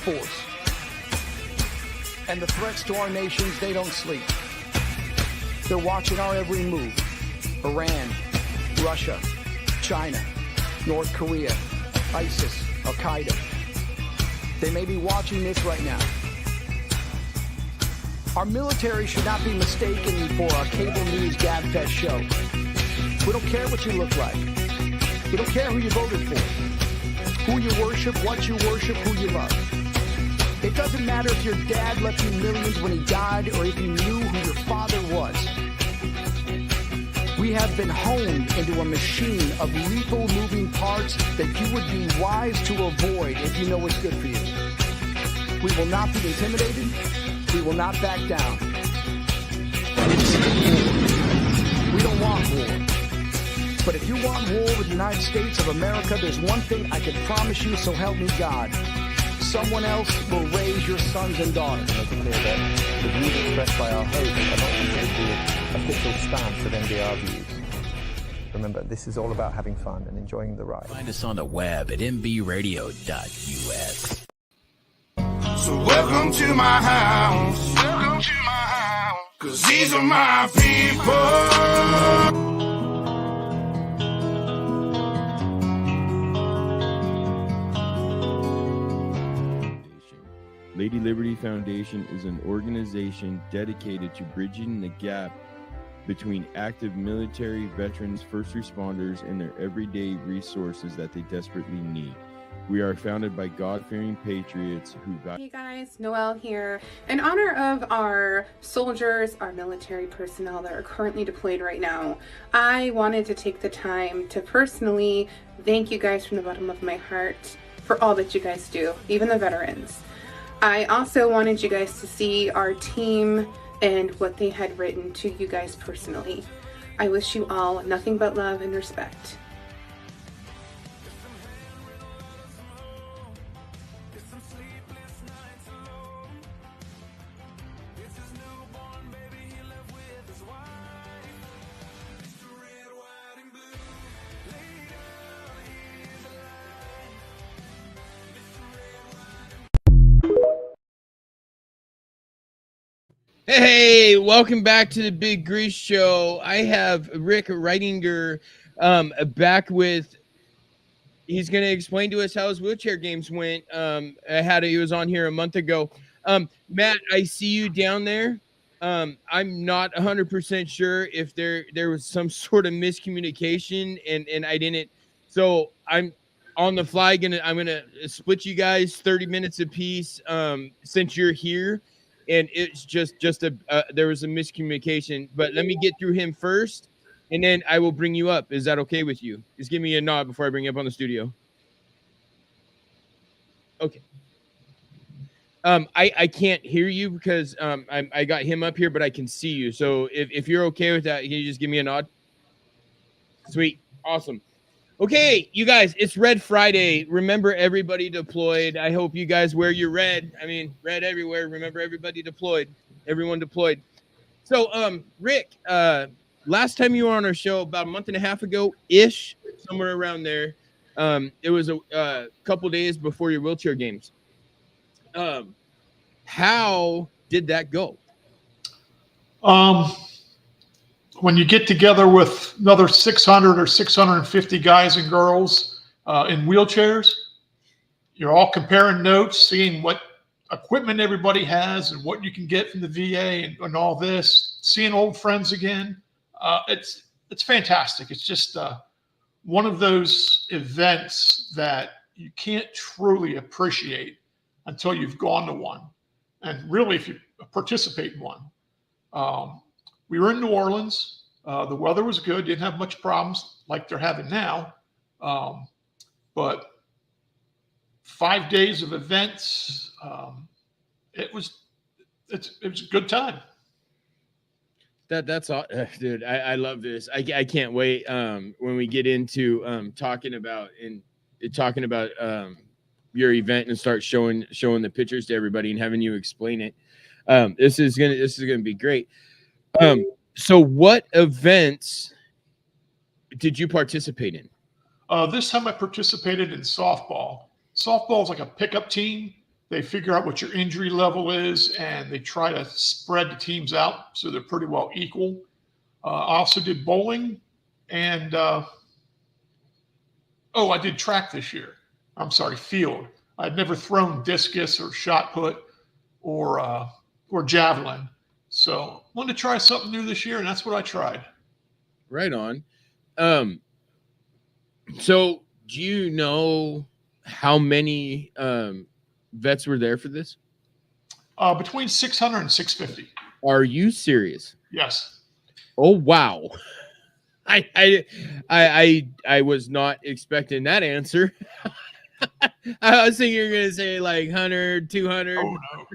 force. And the threats to our nations, they don't sleep. They're watching our every move. Iran, Russia, China, North Korea, ISIS, Al-Qaeda. They may be watching this right now. Our military should not be mistaken for a cable news gabfest show. We don't care what you look like. We don't care who you voted for, who you worship, what you worship, who you love. It doesn't matter if your dad left you millions when he died or if you knew who your father was. We have been honed into a machine of lethal moving parts that you would be wise to avoid if you know what's good for you. We will not be intimidated. We will not back down. We don't want war. But if you want war with the United States of America, there's one thing I can promise you, so help me God. Someone else will raise your sons and daughters. Make it clear that the views expressed by our host are not considered the official stance of NBR views. Remember, this is all about having fun and enjoying the ride. Find us on the web at nbradio.us. So welcome to my house. Welcome to my house. 'Cause these are my people. Lady Liberty Foundation is an organization dedicated to bridging the gap between active military, veterans, first responders, and their everyday resources that they desperately need. We are founded by God-fearing patriots who Hey guys, Noelle here. In honor of our soldiers, our military personnel that are currently deployed right now, I wanted to take the time to personally thank you guys from the bottom of my heart for all that you guys do, even the veterans. I also wanted you guys to see our team and what they had written to you guys personally. I wish you all nothing but love and respect. Hey, welcome back to the Big Grizz Show. I have Rick Reitinger back with, he's going to explain to us how his wheelchair games went. He was on here a month ago. Matt, I see you down there. I'm not 100% sure if there was some sort of miscommunication and I didn't. So I'm on the fly I'm gonna split you guys 30 minutes apiece since you're here. And it's just there was a miscommunication, but let me get through him first, and then I will bring you up. Is that okay with you? Just give me a nod before I bring you up on the studio. Okay. I can't hear you because I got him up here, but I can see you. So if you're okay with that, can you just give me a nod? Sweet. Awesome. Okay, you guys, it's Red Friday. Remember, everybody deployed. I hope you guys wear your red. I mean, red everywhere. Remember, everybody deployed. Everyone deployed. So, Rick, last time you were on our show about a month and a half ago-ish, somewhere around there, it was a couple days before your wheelchair games. How did that go? When you get together with another 600 or 650 guys and girls in wheelchairs, you're all comparing notes, seeing what equipment everybody has and what you can get from the VA and all this, seeing old friends again. It's fantastic. It's just one of those events that you can't truly appreciate until you've gone to one. And really, if you participate in one. We were in New Orleans. The weather was good. Didn't have much problems like they're having now. But 5 days of events. It was a good time. That's all, dude. I love this. I can't wait when we get into talking about your event and start showing the pictures to everybody and having you explain it. This is gonna be great. So what events did you participate in? This time I participated in softball. Softball is like a pickup team They figure out what your injury level is, and they try to spread the teams out so they're pretty well equal. I also did bowling, and I did track this year. I'm sorry, field. I'd never thrown discus or shot put or javelin. So wanted to try something new this year, and that's what I tried. Right on. So do you know how many vets were there for this? Between 600 and 650. Are you serious? Yes. Oh wow. I was not expecting that answer. I was thinking you're gonna say like 100, 200. Oh no.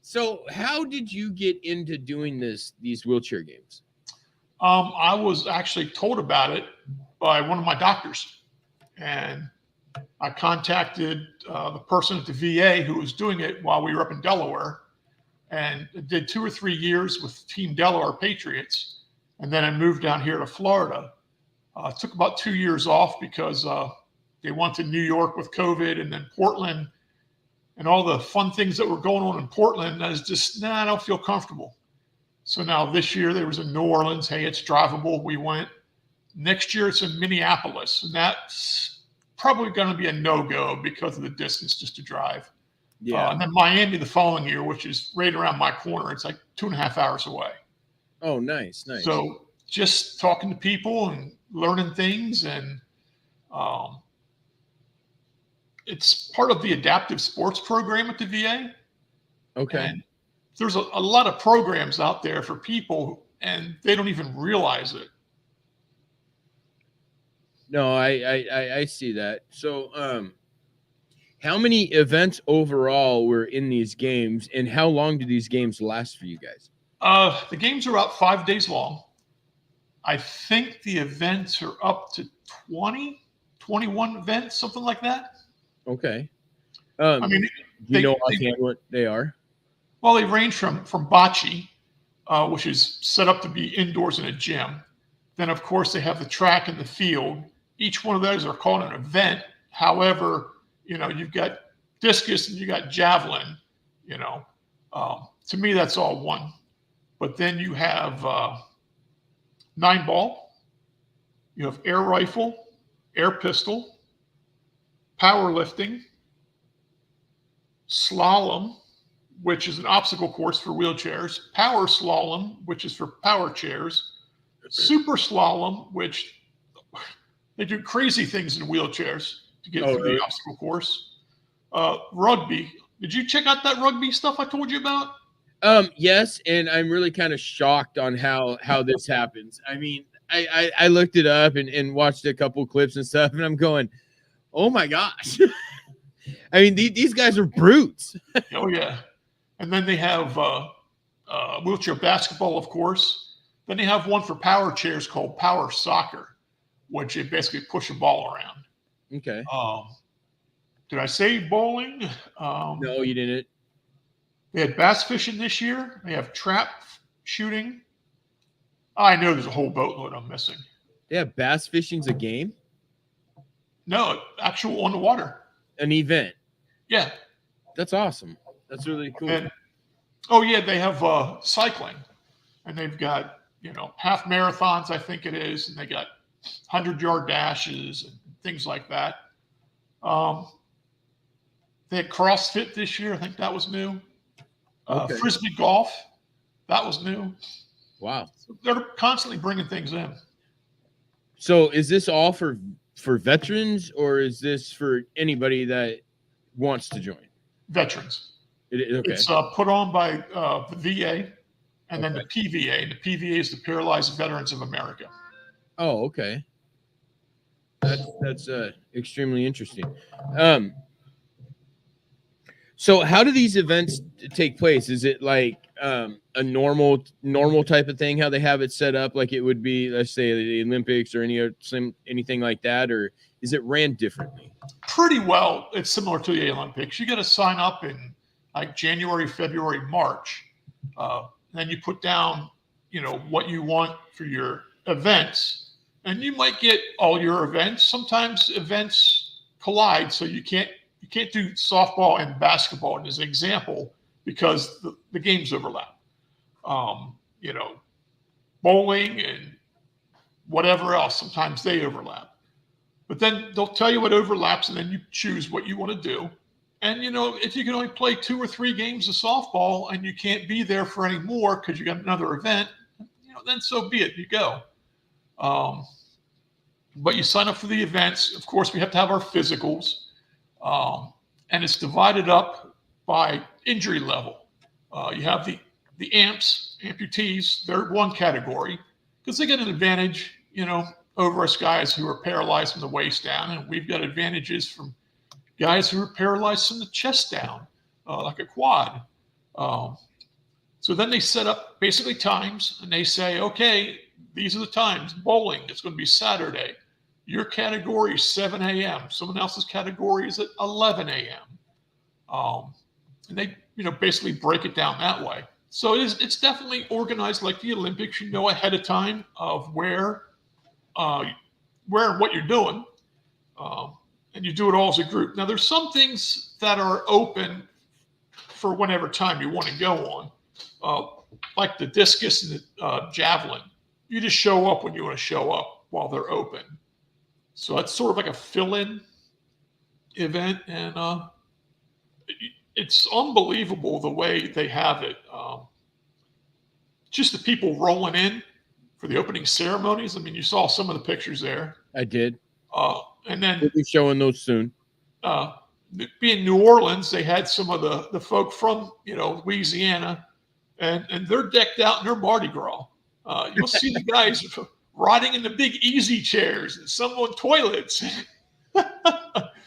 So how did you get into doing these wheelchair games? I was actually told about it by one of my doctors, and I contacted the person at the VA who was doing it while we were up in Delaware, and did 2 or 3 years with Team Delaware Patriots, and then I moved down here to Florida. Took about 2 years off because they went to New York with COVID, and then Portland, and all the fun things that were going on in Portland. I was just, I don't feel comfortable. So now this year there was in New Orleans. Hey, it's drivable. We went. Next year it's in Minneapolis, and that's probably going to be a no-go because of the distance just to drive. Yeah. And then Miami the following year, which is right around my corner. It's like 2.5 hours away. Oh, nice. So just talking to people and learning things, and it's part of the adaptive sports program at the VA. Okay. And there's a lot of programs out there for people, and they don't even realize it. No, I see that. So, how many events overall were in these games, and how long do these games last for you guys? The games are about 5 days long. I think the events are up to 20, 21 events, something like that. Okay. I mean, do you know offhand what they are? Well, they range from bocce, which is set up to be indoors in a gym. Then, of course, they have the track and the field. Each one of those are called an event. However, you've got discus and you got javelin. To me, that's all one. But then you have 9-ball. You have air rifle, air pistol, powerlifting, slalom, which is an obstacle course for wheelchairs, power slalom, which is for power chairs, super slalom, which they do crazy things in wheelchairs to get through the obstacle course. Rugby. Did you check out that rugby stuff I told you about? Yes, and I'm really kind of shocked on how this happens. I mean, I looked it up and watched a couple clips and stuff, and I'm going, oh my gosh. I mean, these guys are brutes. Oh yeah. And then they have wheelchair basketball, of course. Then they have one for power chairs called power soccer, which they basically push a ball around. Okay. Did I say bowling? No, you didn't. They had bass fishing this year. They have trap shooting. I know there's a whole boatload I'm missing. Yeah, bass fishing's a game? No, actual on the water. An event. Yeah. That's awesome. That's really cool. And, they have cycling. And they've got, half marathons, I think it is. And they got 100-yard dashes and things like that. They had CrossFit this year. I think that was new. Frisbee golf. That was new. Wow. So they're constantly bringing things in. So is this all for veterans, or is this for anybody that wants to join? Veterans. Okay. It's put on by the VA and then the PVA. And the PVA is the Paralyzed Veterans of America. Oh, okay. That's extremely interesting. So how do these events take place? Is it like a normal type of thing, how they have it set up, like it would be, let's say, the Olympics or anything like that, or is it ran differently? Pretty well. It's similar to the Olympics. You got to sign up in like January, February, March. Then you put down, what you want for your events, and you might get all your events. Sometimes events collide, so you can't You can't do softball and basketball as an example because the games overlap. You know, bowling and whatever else, sometimes they overlap. But then they'll tell you what overlaps, and then you choose what you want to do. And, you know, if you can only play 2 or 3 games of softball and you can't be there for any more because you got another event, you know, then so be it. You go. But you sign up for the events. Of course, we have to have our physicals. And it's divided up by injury level. You have the amps, amputees, they're one category because they get an advantage, you know, over us guys who are paralyzed from the waist down. And we've got advantages from guys who are paralyzed from the chest down, like a quad. So then they set up basically times and they say, okay, these are the times. Bowling, it's going to be Saturday. Your category is 7 a.m. Someone else's category is at 11 a.m. And they, you know, basically break it down that way. So it's definitely organized like the Olympics. You know ahead of time of where and what you're doing. And you do it all as a group. Now, there's some things that are open for whenever time you want to go on, like the discus and the javelin. You just show up when you want to show up while they're open. So that's sort of like a fill-in event, and it's unbelievable the way they have it. Just the people rolling in for the opening ceremonies. I mean, you saw some of the pictures there. I did. And then we'll be showing those soon. Being New Orleans, they had some of the folk from, you know, Louisiana, and they're decked out in their Mardi Gras. You'll see the guys riding in the big easy chairs and some on toilets.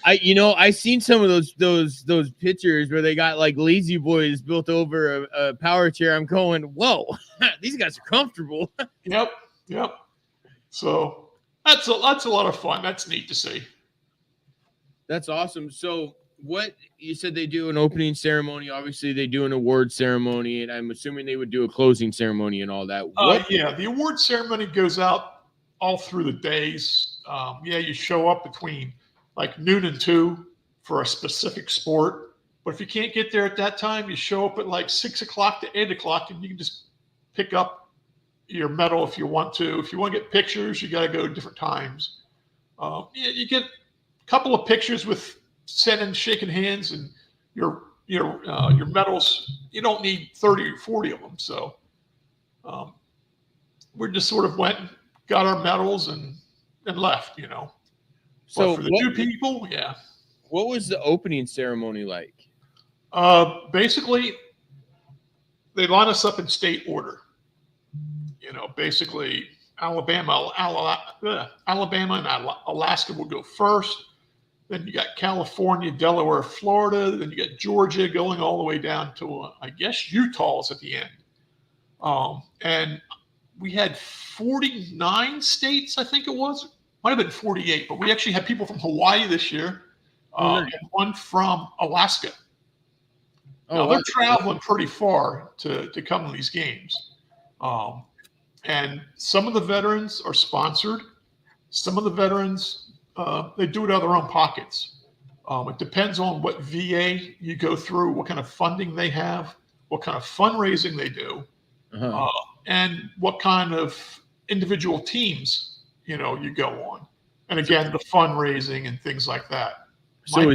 I seen some of those pictures where they got like lazy boys built over a power chair. I'm going, whoa, these guys are comfortable. Yep. So that's a lot of fun. That's neat to see. That's awesome. So what you said, they do an opening ceremony. Obviously, they do an award ceremony, and I'm assuming they would do a closing ceremony and all that. Yeah, the award ceremony goes out all through the days. You show up between like noon and 2 for a specific sport. But if you can't get there at that time, you show up at like 6 o'clock to 8 o'clock, and you can just pick up your medal if you want to. If you want to get pictures, you got to go different times. You get a couple of pictures with sending, shaking hands, and your medals. You don't need 30 or 40 of them. So we just sort of went and got our medals and left, you know. So but for the new people, yeah. What was the opening ceremony like? Basically, they line us up in state order. You know, basically Alabama and Alaska will go first. Then you got California, Delaware, Florida. Then you got Georgia going all the way down to, I guess, Utah's at the end. And we had 49 states, I think it was. Might have been 48, but we actually had people from Hawaii this year and one from Alaska. Now, they're traveling pretty far to come to these games. And some of the veterans are sponsored. Some of the veterans, they do it out of their own pockets. It depends on what VA you go through, what kind of funding they have, what kind of fundraising they do, and what kind of individual teams, you know, you go on. And again, the fundraising and things like that. So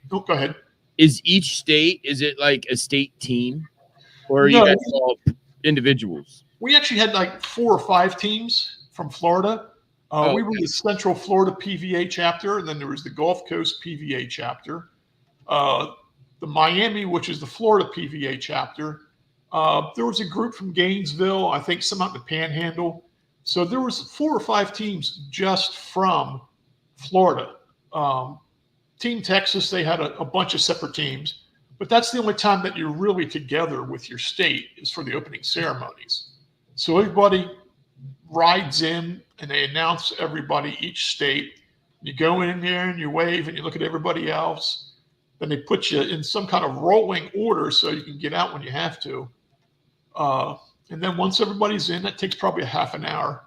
go ahead. Is each state, is it like a state team? Or are you guys all individuals? We actually had like 4 or 5 teams from Florida. We were the Central Florida PVA chapter, and then there was the Gulf Coast PVA chapter. The Miami, which is the Florida PVA chapter. There was a group from Gainesville, I think some out in the Panhandle. So there was 4 or 5 teams just from Florida. Team Texas, they had a bunch of separate teams. But that's the only time that you're really together with your state is for the opening ceremonies. So everybody rides in and they announce everybody, each state. You go in there and you wave and you look at everybody else. Then they put you in some kind of rolling order so you can get out when you have to. And then once everybody's in, that takes probably a half an hour.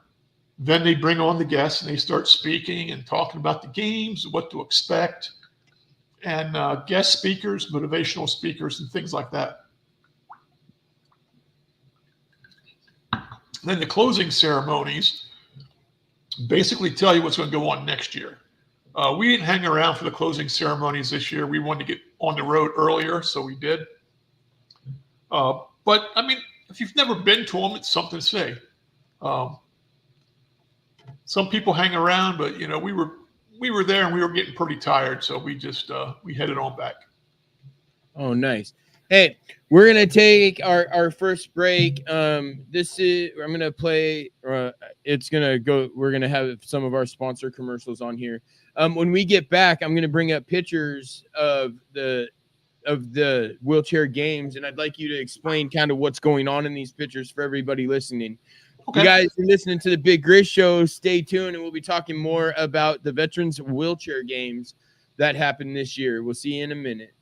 Then they bring on the guests and they start speaking and talking about the games, what to expect. and guest speakers, motivational speakers, and things like that. Then the closing ceremonies basically tell you what's going to go on next year. We didn't hang around for the closing ceremonies this year. We wanted to get on the road earlier, so we did. But I mean, if you've never been to them, it's something to say. Some people hang around, but you know, we were there and we were getting pretty tired, so we just we headed on back. Oh, nice. Hey, we're gonna take our first break. I'm gonna play. It's gonna go. We're gonna have some of our sponsor commercials on here. When we get back, I'm gonna bring up pictures of the wheelchair games, and I'd like you to explain kind of what's going on in these pictures for everybody listening. Okay. You guys are listening to the Big Grizz Show. Stay tuned, and we'll be talking more about the Veterans Wheelchair Games that happened this year. We'll see you in a minute.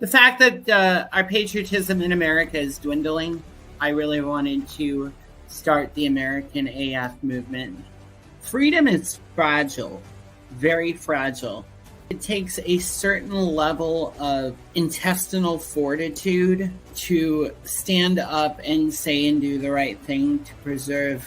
The fact that our patriotism in America is dwindling, I really wanted to start the American AF movement. Freedom is fragile, very fragile. It takes a certain level of intestinal fortitude to stand up and say and do the right thing to preserve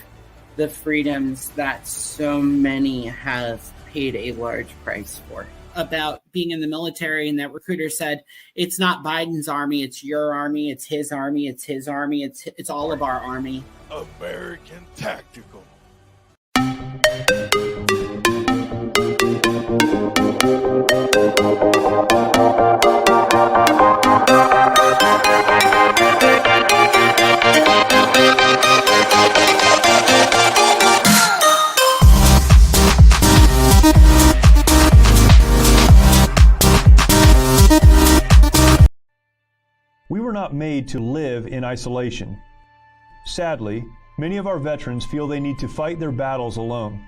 the freedoms that so many have paid a large price for. About being in the military, and that recruiter said, it's not Biden's army, it's your army, it's his army, it's his army, it's all of our army. American Tactical. We were not made to live in isolation. Sadly, many of our veterans feel they need to fight their battles alone.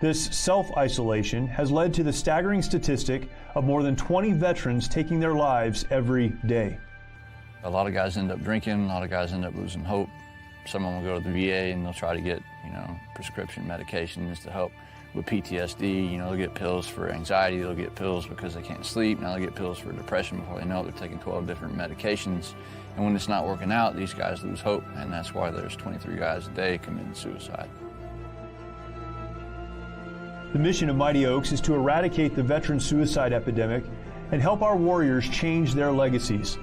This self-isolation has led to the staggering statistic of more than 20 veterans taking their lives every day. A lot of guys end up drinking, a lot of guys end up losing hope. Some of them will go to the VA and they'll try to get, prescription medications to help with PTSD. They'll get pills for anxiety, they'll get pills because they can't sleep, now they'll get pills for depression. Before they know it, they're taking 12 different medications. And when it's not working out, these guys lose hope, and that's why there's 23 guys a day committing suicide. The mission of Mighty Oaks is to eradicate the veteran suicide epidemic and help our warriors change their legacies.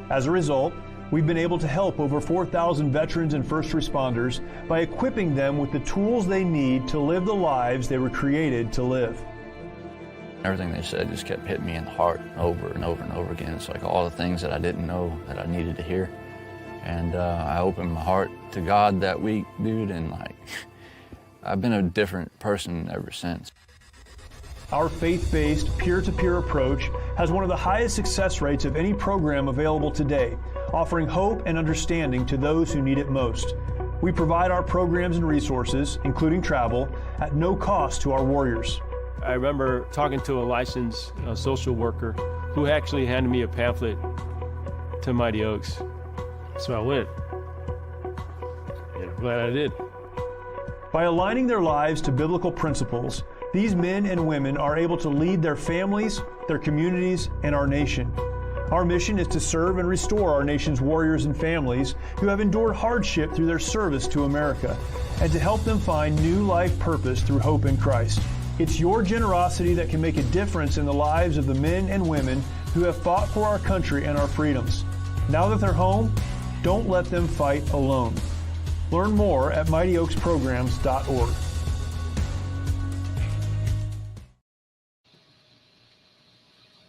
As a result, we've been able to help over 4,000 veterans and first responders by equipping them with the tools they need to live the lives they were created to live. Everything they said just kept hitting me in the heart over and over and over again. It's like all the things that I didn't know that I needed to hear. And I opened my heart to God that week, dude, and I've been a different person ever since. Our faith-based, peer-to-peer approach has one of the highest success rates of any program available today, offering hope and understanding to those who need it most. We provide our programs and resources, including travel, at no cost to our warriors. I remember talking to a licensed social worker who actually handed me a pamphlet to Mighty Oaks. So I went. And I'm glad I did. By aligning their lives to biblical principles, these men and women are able to lead their families, their communities, and our nation. Our mission is to serve and restore our nation's warriors and families who have endured hardship through their service to America, and to help them find new life purpose through hope in Christ. It's your generosity that can make a difference in the lives of the men and women who have fought for our country and our freedoms. Now that they're home, don't let them fight alone. Learn more at mightyoaksprograms.org.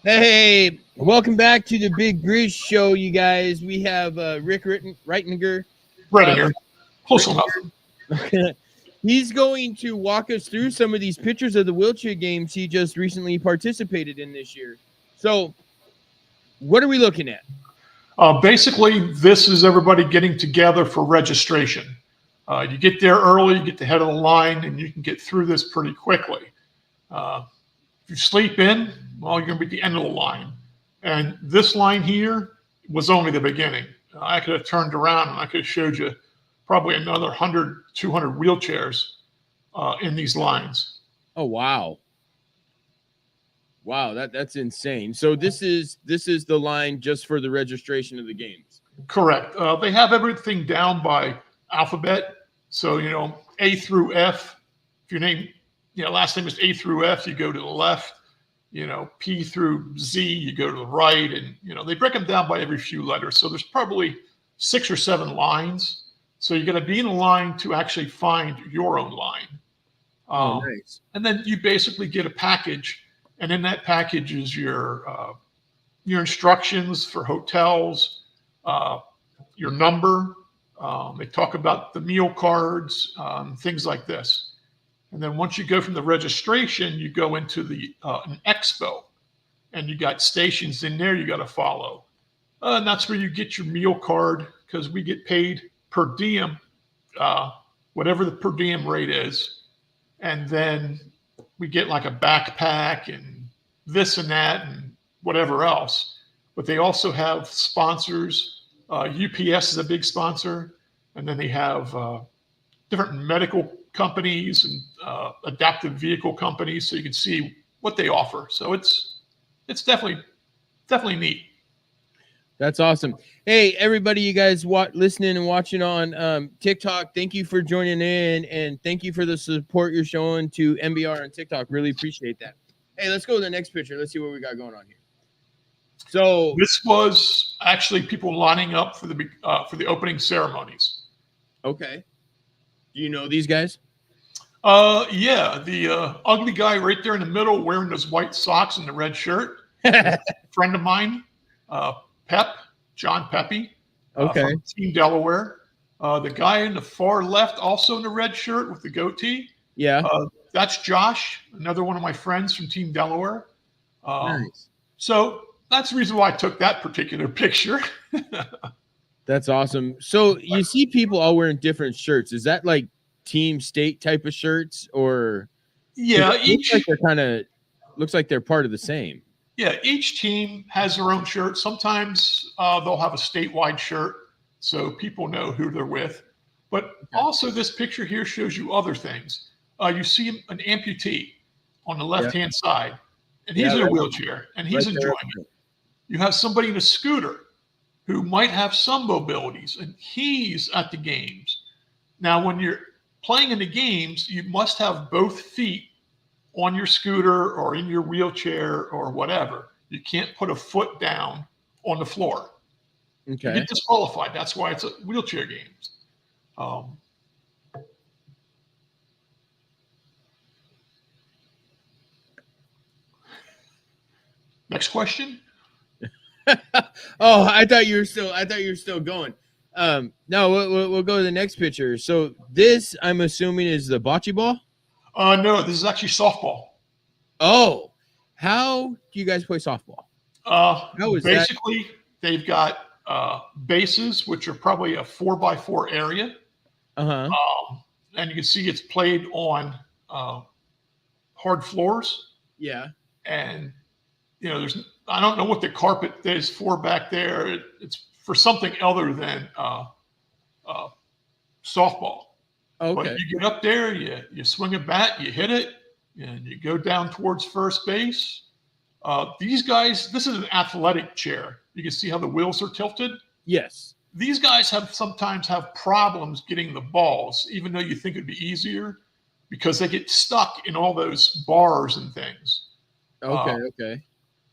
Hey, welcome back to the Big Grizz Show, you guys. We have Rick Reitinger. Close enough. He's going to walk us through some of these pictures of the wheelchair games he just recently participated in this year. So, what are we looking at? Basically, this is everybody getting together for registration. You get there early, you get the head of the line, and you can get through this pretty quickly. If you sleep in, well, you're going to be at the end of the line. And this line here was only the beginning. I could have turned around and I could have showed you probably another 100, 200 wheelchairs in these lines. Oh, wow. Wow, that's insane. So this is the line just for the registration of the games. Correct. They have everything down by alphabet. So, A through F. If your name, last name is A through F, you go to the left. P through Z, you go to the right. And, they break them down by every few letters. So there's probably 6 or 7 lines. So you're going to be in a line to actually find your own line. Nice. And then you basically get a package. And in that package is your instructions for hotels, your number. They talk about the meal cards, things like this. And then once you go from the registration, you go into the an expo, and you got stations in there you got to follow. And that's where you get your meal card, because we get paid per diem, whatever the per diem rate is. And then we get like a backpack and this and that and whatever else. But they also have sponsors. UPS is a big sponsor. And then they have different medical companies and adaptive vehicle companies, so you can see what they offer. So it's definitely neat. That's awesome. Hey, everybody, you guys listening and watching on TikTok, thank you for joining in, and thank you for the support you're showing to MBR on TikTok. Really appreciate that. Hey, let's go to the next picture. Let's see what we got going on here. So this was actually people lining up for the opening ceremonies. Okay. Do you know these guys? Yeah, the ugly guy right there in the middle wearing those white socks and the red shirt. A friend of mine, John Pepe, from Team Delaware. The guy in the far left, also in the red shirt with the goatee. Yeah. That's Josh, another one of my friends from Team Delaware. Nice. So that's the reason why I took that particular picture. That's awesome. So you see people all wearing different shirts. Is that like team state type of shirts, or yeah, looks like they're part of the same. Yeah, each team has their own shirt. Sometimes they'll have a statewide shirt so people know who they're with. But also this picture here shows you other things. You see an amputee on the left-hand side, and he's in a wheelchair, and he's enjoying it. You have somebody in a scooter who might have some mobilities, and he's at the games. Now, when you're playing in the games, you must have both feet on your scooter or in your wheelchair or whatever. You can't put a foot down on the floor. Okay. You get disqualified. That's why it's a wheelchair games. Next question. Oh, I thought you were still going. No, we'll go to the next picture. So this, I'm assuming, is the bocce ball? No, this is actually softball. Oh, how do you guys play softball? Basically, they've got bases, which are probably a 4x4 area. And you can see it's played on hard floors. Yeah. And, I don't know what the carpet is for back there. It's for something other than softball. Okay. But you get up there, you swing a bat, you hit it, and you go down towards first base. These guys, this is an athletic chair. You can see how the wheels are tilted. Yes. These guys sometimes have problems getting the balls, even though you think it'd be easier, because they get stuck in all those bars and things. Okay.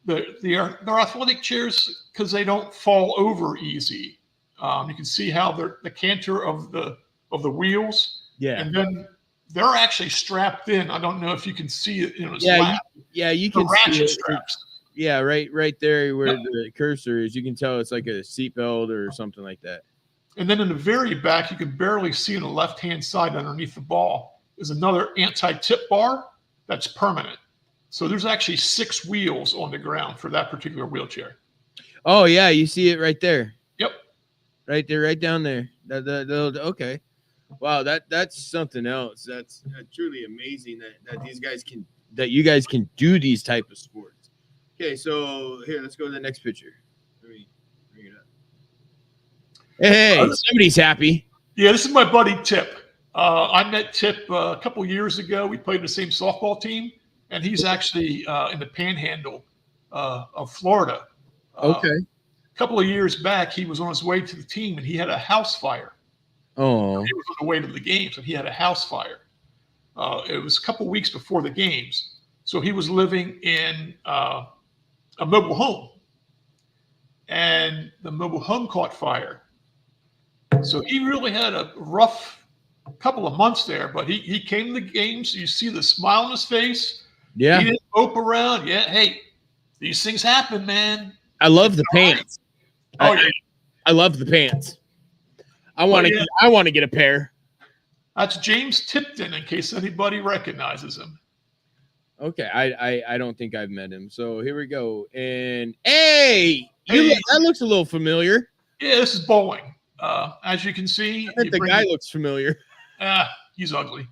They're athletic chairs because they don't fall over easy. You can see how the canter of the wheels. Yeah. And then they're actually strapped in. I don't know if you can see it in a slab. You can ratchet see straps. Yeah, right there where the cursor is. You can tell it's like a seatbelt or something like that. And then in the very back, you can barely see on the left-hand side underneath the ball is another anti-tip bar that's permanent. So there's actually 6 wheels on the ground for that particular wheelchair. Oh yeah, you see it right there. Yep. Right there, right down there. Okay. Wow, that's something else. That's truly amazing that you guys can do these type of sports. Okay, so here, let's go to the next picture. Let me bring it up. Hey, somebody's happy. Yeah, this is my buddy Tip. I met Tip a couple years ago. We played the same softball team, and he's actually in the Panhandle of Florida. Okay. A couple of years back, he was on his way to the team, and he had a house fire. Oh. He was on the way to the games, and he had a house fire. It was a couple of weeks before the games, so he was living in a mobile home, and the mobile home caught fire. So he really had a rough couple of months there, but he came to the games. You see the smile on his face. Yeah. He didn't mope around. Yeah, hey, these things happen, man. I love the pants. Oh, yeah. I love the pants. I want to get a pair. That's James Tipton, in case anybody recognizes him. Okay, I don't think I've met him. So here we go. And hey, that looks a little familiar. Yeah, this is bowling. As you can see, The guy looks familiar. He's ugly.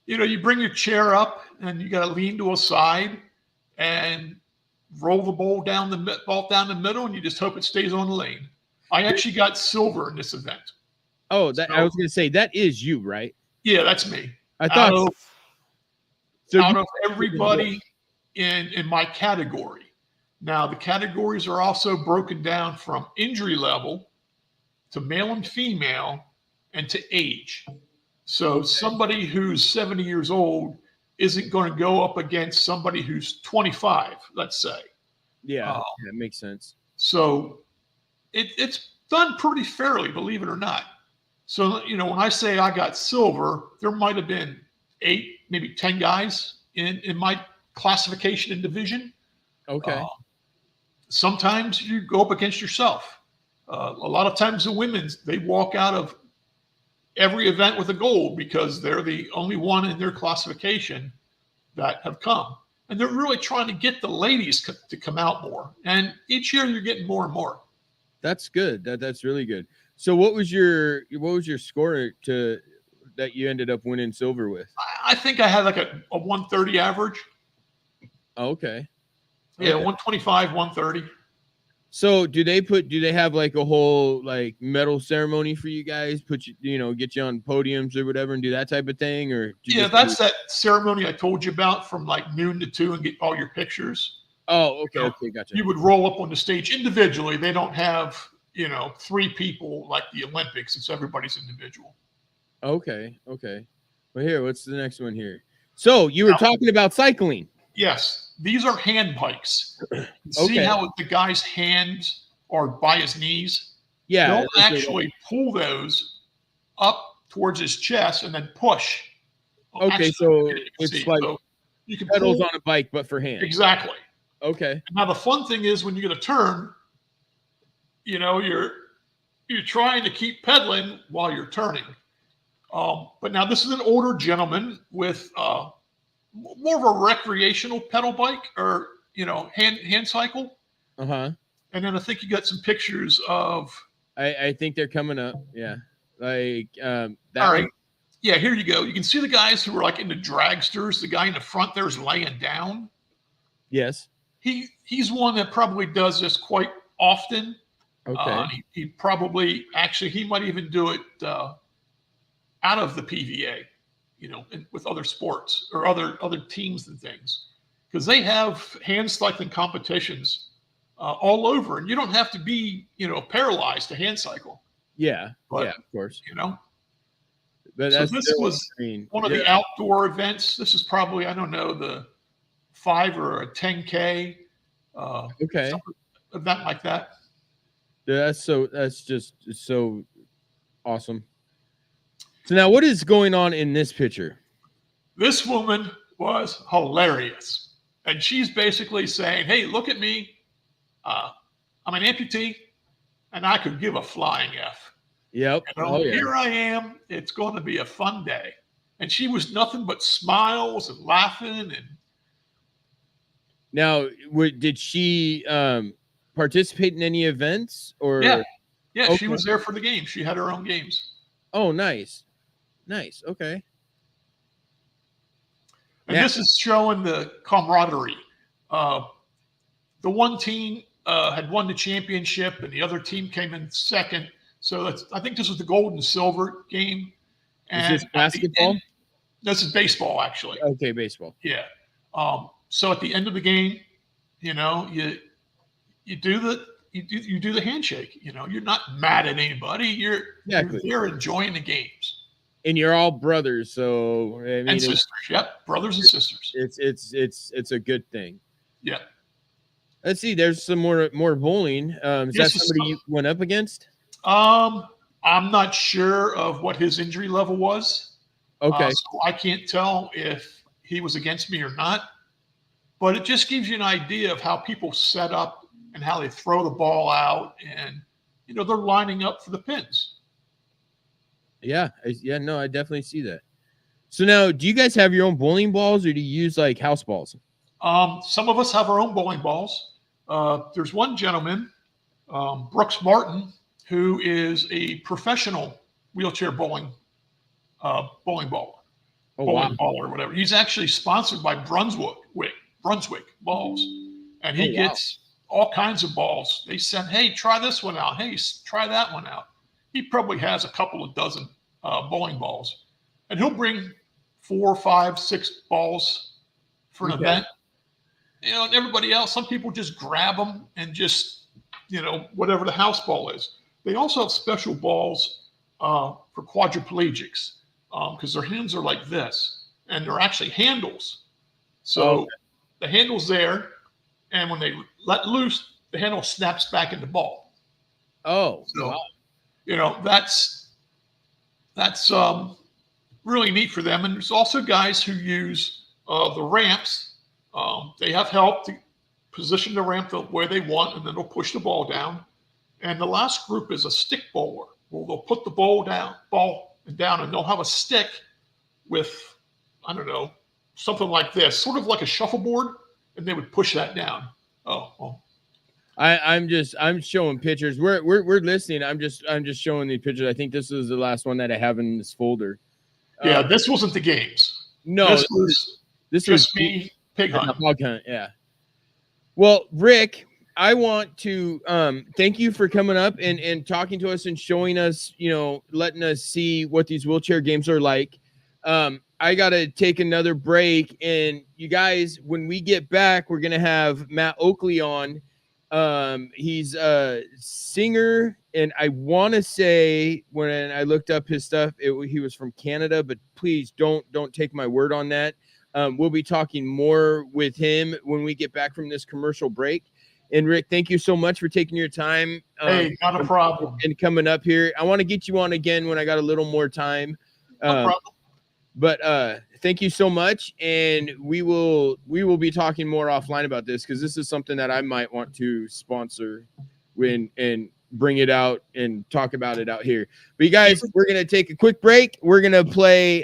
You bring your chair up, and you got to lean to a side and roll the ball down the middle, and you just hope it stays on the lane. I actually got silver in this event. Oh, I was going to say, that is you, right? Yeah, that's me. I thought out of everybody in my category. Now, the categories are also broken down from injury level to male and female and to age. So somebody who's 70 years old isn't going to go up against somebody who's 25, let's say. Yeah, that makes sense. So it's done pretty fairly, believe it or not. So, when I say I got silver, there might have been 8, maybe 10 guys in my classification and division. Okay. Sometimes you go up against yourself. A lot of times the women's, they walk out of every event with a gold because they're the only one in their classification that have come. And they're really trying to get the ladies to come out more. And each year you're getting more and more. That's good. That's really good. So what was your score that you ended up winning silver with? I think I had like a 130 average. Oh, okay. Yeah, 125, 130. So do they have like a whole like medal ceremony for you guys? Get you on podiums or whatever and do that type of thing? Or that's that ceremony I told you about from like noon to 2 and get all your pictures. Oh, okay, okay, gotcha. You would roll up on the stage individually. They don't have 3 people like the Olympics. It's everybody's individual. Okay. Well, here, what's the next one here? So you were talking about cycling. Yes, these are hand bikes. See how the guy's hands are by his knees? Yeah. They'll actually pull those up towards his chest and then push. Okay, so it's like you can pedals on a bike, but for hands. Exactly. Okay. Now the fun thing is when you're going to turn, you're trying to keep pedaling while you're turning. But now this is an older gentleman with more of a recreational pedal bike or hand cycle. Uh-huh. And then I think you got some pictures of. I think they're coming up. Yeah. Like all right. Yeah, here you go. You can see the guys who are like in the dragsters. The guy in the front there is laying down. Yes. He's one that probably does this quite often. Okay. He probably he might even do it out of the PVA, with other sports or other teams and things, because they have hand cycling competitions all over, and you don't have to be paralyzed to hand cycle. Yeah, but, yeah, of course. But so this was one of the outdoor events. This is probably the 5 or a 10K. Okay. Event like that. Yeah, that's just so awesome. So now what is going on in this picture? This woman was hilarious. And she's basically saying, hey, look at me. I'm an amputee and I could give a flying F. Yep. Here I am. It's going to be a fun day. And she was nothing but smiles and laughing. And now, did she participate in any events or? Yeah, okay. She was there for the games. She had her own games. Oh, nice. Okay. And this is showing the camaraderie. The one team had won the championship, and the other team came in second. So I think this was the gold and silver game. And is this basketball? This is baseball, actually. Okay, baseball. Yeah. So at the end of the game, you do the handshake. You're not mad at anybody. You're there enjoying the games. And you're all brothers, so I mean, and sisters. Yep, brothers and sisters. It's a good thing. Yeah. Let's see. There's some more bowling. Is that somebody you went up against? I'm not sure of what his injury level was. Okay. So I can't tell if he was against me or not. But it just gives you an idea of how people set up and how they throw the ball out, and they're lining up for the pins. Yeah. No, I definitely see that. So now, do you guys have your own bowling balls, or do you use like house balls? Some of us have our own bowling balls. There's one gentleman, Brooks Martin, who is a professional wheelchair bowling baller, baller or whatever. He's actually sponsored by Brunswick balls, and he gets all kinds of balls. They send, hey, try this one out. Hey, try that one out. He probably has a couple of dozen bowling balls, and he'll bring 4, 5, 6 balls for an event. And everybody else, some people just grab them and just, whatever the house ball is. They also have special balls for quadriplegics because their hands are like this, and they're actually handles. So the handle's there, and when they let loose, the handle snaps back into ball. Oh, so that's really neat for them. And there's also guys who use the ramps. They have help to position the ramp the way they want, and then they'll push the ball down. And the last group is a stick bowler. Well, they'll put the ball down, and they'll have a stick with, I don't know, something like this, sort of like a shuffleboard, and they would push that down. I'm showing pictures. We're listening. I'm just showing the pictures. I think this is the last one that I have in this folder. Yeah, this wasn't the games. No, this was me pig hunt. Hog hunt. Yeah. Well, Rick, I want to thank you for coming up and talking to us and showing us, letting us see what these wheelchair games are like. I got to take another break, and you guys, when we get back, we're going to have Matt Oakley on. He's a singer, and I want to say when I looked up his stuff, he was from Canada, but please don't take my word on that. We'll be talking more with him when we get back from this commercial break. And Rick, thank you so much for taking your time. Hey, not a problem. And coming up here. I want to get you on again when I got a little more time. No problem. But thank you so much, and we will be talking more offline about this, because this is something that I might want to sponsor and bring it out and talk about it out here. But you guys, we're gonna take a quick break. We're gonna play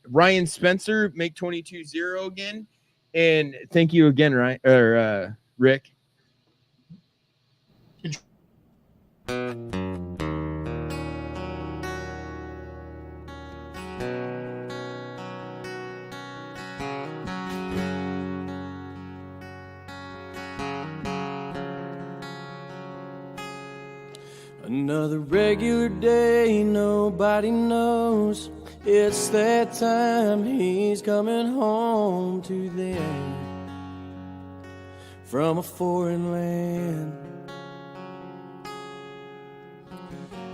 Ryan Spencer, Make 22-0 again, and thank you again, Ryan or Rick. Another regular day, nobody knows. It's that time, he's coming home to them from a foreign land.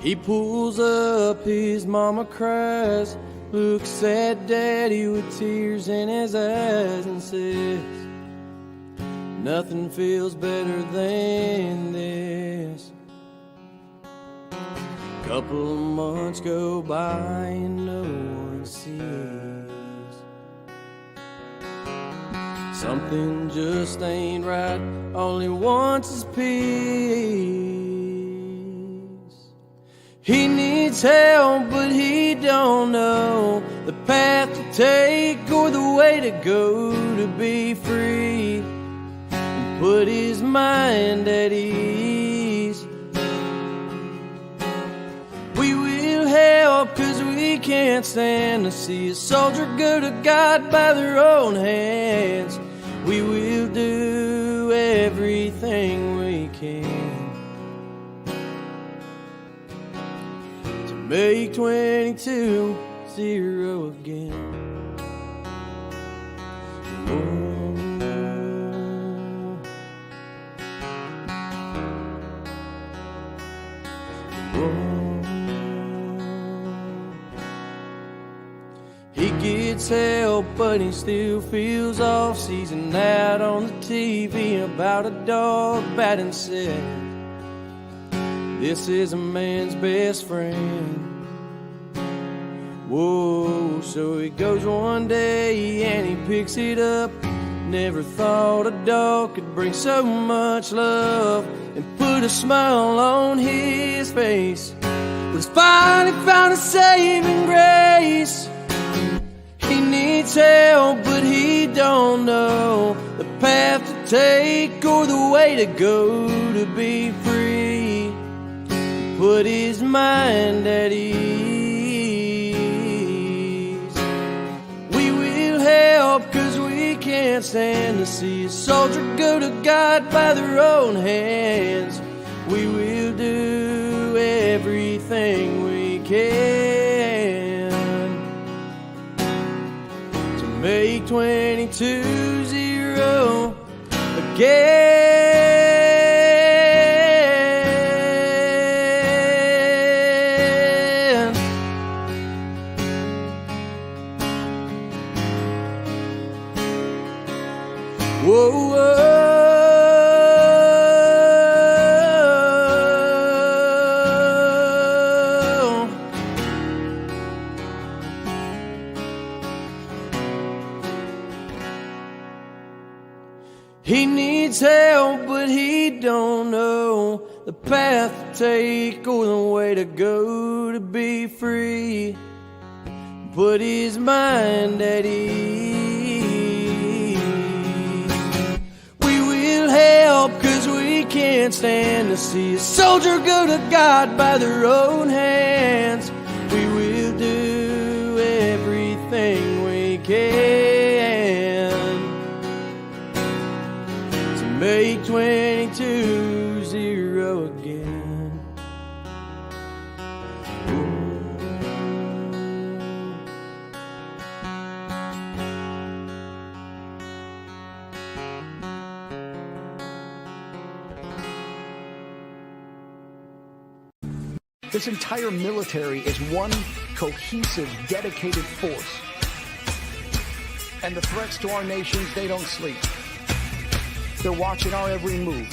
He pulls up, his mama cries, looks at daddy with tears in his eyes and says, nothing feels better than this. Couple of months go by and no one sees. Something just ain't right, all he wants is peace. He needs help, but he don't know the path to take or the way to go to be free and put his mind at ease. We will help, 'cause we can't stand to see a soldier go to God by their own hands. We will do everything we can to make 22-0 again. He gets help, but he still feels off season out on the TV about a dog batting said, this is a man's best friend. Whoa, so he goes one day and he picks it up. Never thought a dog could bring so much love and put a smile on his face. But he's finally found a saving grace. He needs help, but he don't know the path to take or the way to go to be free. Put his mind at ease. We will help, 'cause we can't stand to see a soldier go to God by their own hands. We will do everything we can to make 22-0 again. Whoa, whoa. He needs help, but he don't know the path to take or the way to go to be free. Put his mind at ease. We will help, 'cause we can't stand to see a soldier go to God by their own hands. We will do everything we can to make 22-0 again. This entire military is one cohesive, dedicated force. And the threats to our nations, they don't sleep. They're watching our every move.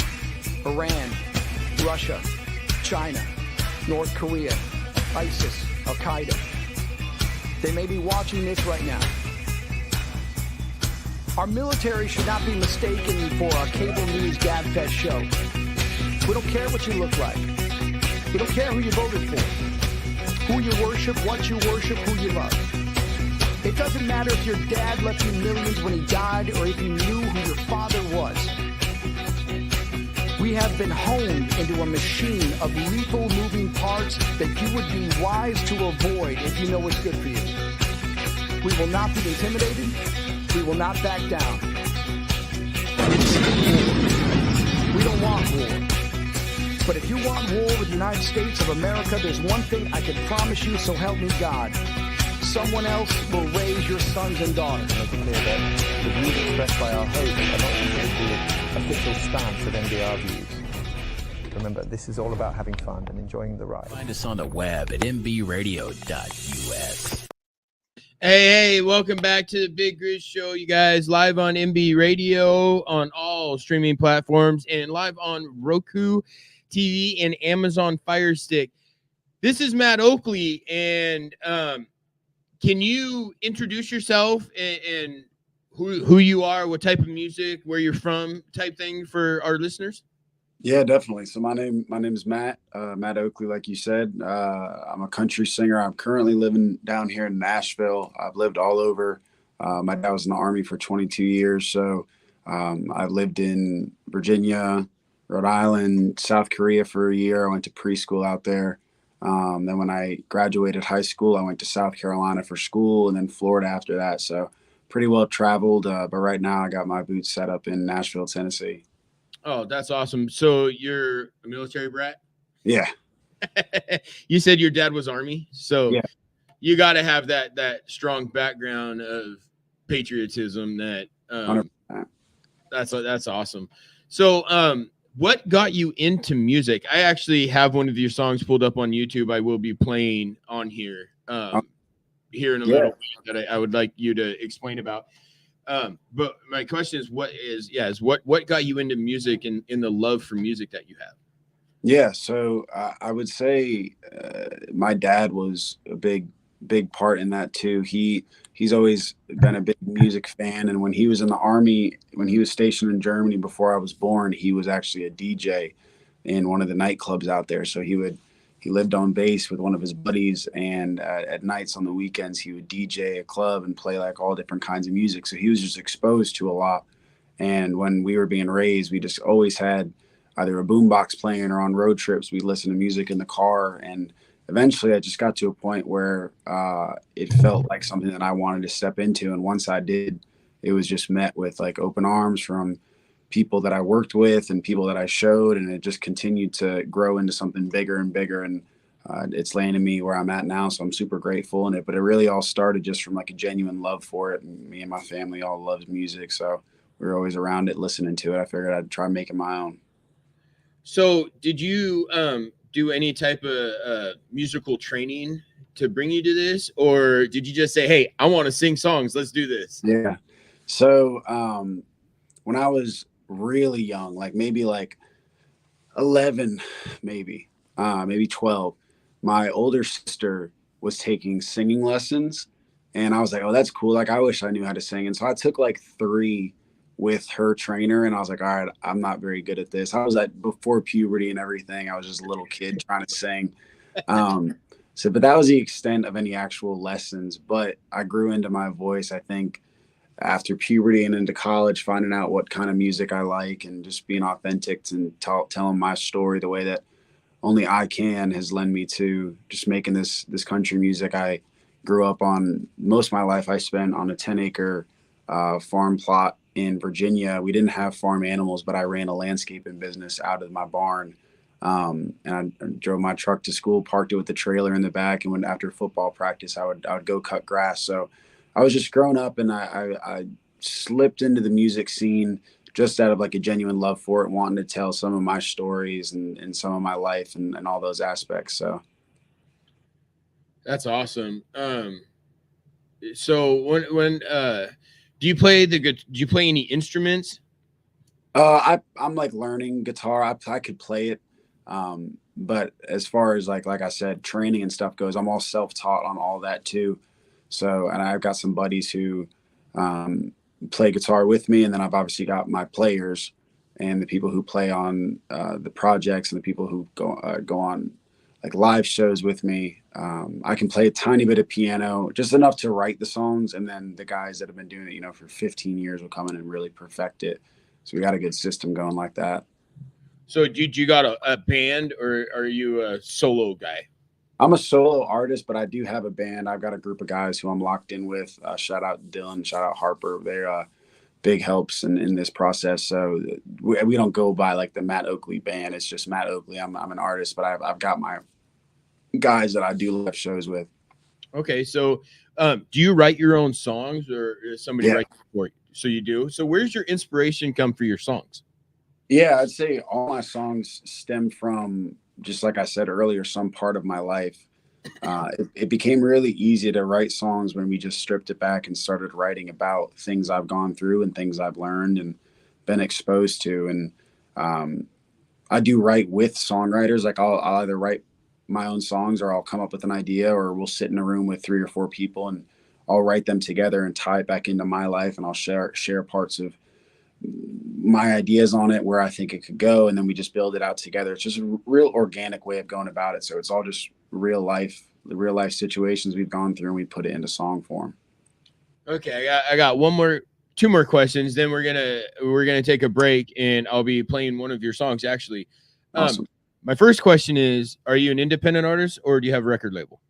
Iran, Russia, China, North Korea, ISIS, Al-Qaeda. They may be watching this right now. Our military should not be mistaken for a cable news gabfest show. We don't care what you look like. We don't care who you voted for, who you worship, what you worship, who you love. It doesn't matter if your dad left you millions when he died or if you knew who your father was. We have been honed into a machine of lethal moving parts that you would be wise to avoid if you know what's good for you. We will not be intimidated. We will not back down. We don't want war. But if you want war with the United States of America, there's one thing I can promise you, so help me God. Someone else will raise your sons and daughters. Make it clear that the views expressed by our host are not considered the official stance of NBR views. Remember, this is all about having fun and enjoying the ride. Find us on the web at mbradio.us. Hey, welcome back to the Big Grizz Show, you guys. Live on MB Radio, on all streaming platforms, and live on Roku TV and Amazon Fire Stick. This is Matt Oakley, and can you introduce yourself and who you are, what type of music, where you're from, type thing for our listeners? Yeah, definitely. So my name is Matt Oakley, like you said. I'm a country singer. I'm currently living down here in Nashville. I've lived all over. My dad was in the Army for 22 years, so I've lived in Virginia, Rhode Island, South Korea for a year. I went to preschool out there. Then when I graduated high school, I went to South Carolina for school, and then Florida after that. So pretty well traveled. But right now I got my boots set up in Nashville, Tennessee. Oh, that's awesome. So you're a military brat? Yeah. You said your dad was Army, so yeah. You got to have that strong background of patriotism. That's awesome. So what got you into music? I actually have one of your songs pulled up on YouTube. I will be playing on here here in a little while that I would like you to explain about. But my question is, what got you into music and in the love for music that you have? Yeah, so I would say my dad was a big part in that too. He's always been a big music fan, and when he was in the Army, when he was stationed in Germany before I was born, he was actually a DJ in one of the nightclubs out there. So he lived on base with one of his buddies, and at nights on the weekends he would DJ a club and play like all different kinds of music. So he was just exposed to a lot. And when we were being raised, we just always had either a boombox playing, or on road trips we'd listen to music in the car. And eventually I just got to a point where it felt like something that I wanted to step into. And once I did, it was just met with like open arms from people that I worked with and people that I showed, and it just continued to grow into something bigger and bigger. And it's landed me where I'm at now. So I'm super grateful in it, but it really all started just from like a genuine love for it. And me and my family all loved music, so we were always around it, listening to it. I figured I'd try making my own. So did you do any type of musical training to bring you to this, or did you just say, hey, I want to sing songs, let's do this? Yeah. So when I was really young, like maybe like 11, maybe 12, my older sister was taking singing lessons, and I was like, oh, that's cool. Like, I wish I knew how to sing. And so I took like 3 with her trainer, and I was like, all right, I'm not very good at this. I was like, before puberty and everything, I was just a little kid trying to sing. But that was the extent of any actual lessons. But I grew into my voice, I think, after puberty and into college, finding out what kind of music I like and just being authentic and telling my story the way that only I can has led me to just making this country music. I grew up on, most of my life I spent on a 10-acre farm plot in Virginia. We didn't have farm animals, but I ran a landscaping business out of my barn. And I drove my truck to school, parked it with the trailer in the back, and when after football practice, I would go cut grass. So I was just growing up, and I slipped into the music scene just out of like a genuine love for it, wanting to tell some of my stories and some of my life and all those aspects. So that's awesome. So when do you play any instruments? I'm like learning guitar. I could play it. But as far as like I said, training and stuff goes, I'm all self-taught on all that too. So, and I've got some buddies who play guitar with me, and then I've obviously got my players and the people who play on the projects and the people who go on like live shows with me. I can play a tiny bit of piano, just enough to write the songs, and then the guys that have been doing it, for 15 years will come in and really perfect it. So we got a good system going like that. So you got a band, or are you a solo guy? I'm a solo artist, but I do have a band. I've got a group of guys who I'm locked in with. Shout out Dylan, shout out Harper. They're big helps in this process. So we don't go by like the Matt Oakley band. It's just Matt Oakley. I'm an artist, but I've got my guys that I do live shows with. Okay, so do you write your own songs, or is somebody write for you? So you do. So where's your inspiration come for your songs? Yeah, I'd say all my songs stem from, just like I said earlier, some part of my life. It became really easy to write songs when we just stripped it back and started writing about things I've gone through and things I've learned and been exposed to. And I do write with songwriters. Like I'll either write my own songs, or I'll come up with an idea, or we'll sit in a room with 3 or 4 people and I'll write them together and tie it back into my life, and I'll share parts of my ideas on it, where I think it could go, and then we just build it out together. It's just a real organic way of going about it. So it's all just the real life situations we've gone through, and we put it into song form. Okay, I got 2 more questions. Then we're gonna take a break, and I'll be playing one of your songs actually. Awesome. My first question is: are you an independent artist, or do you have a record label?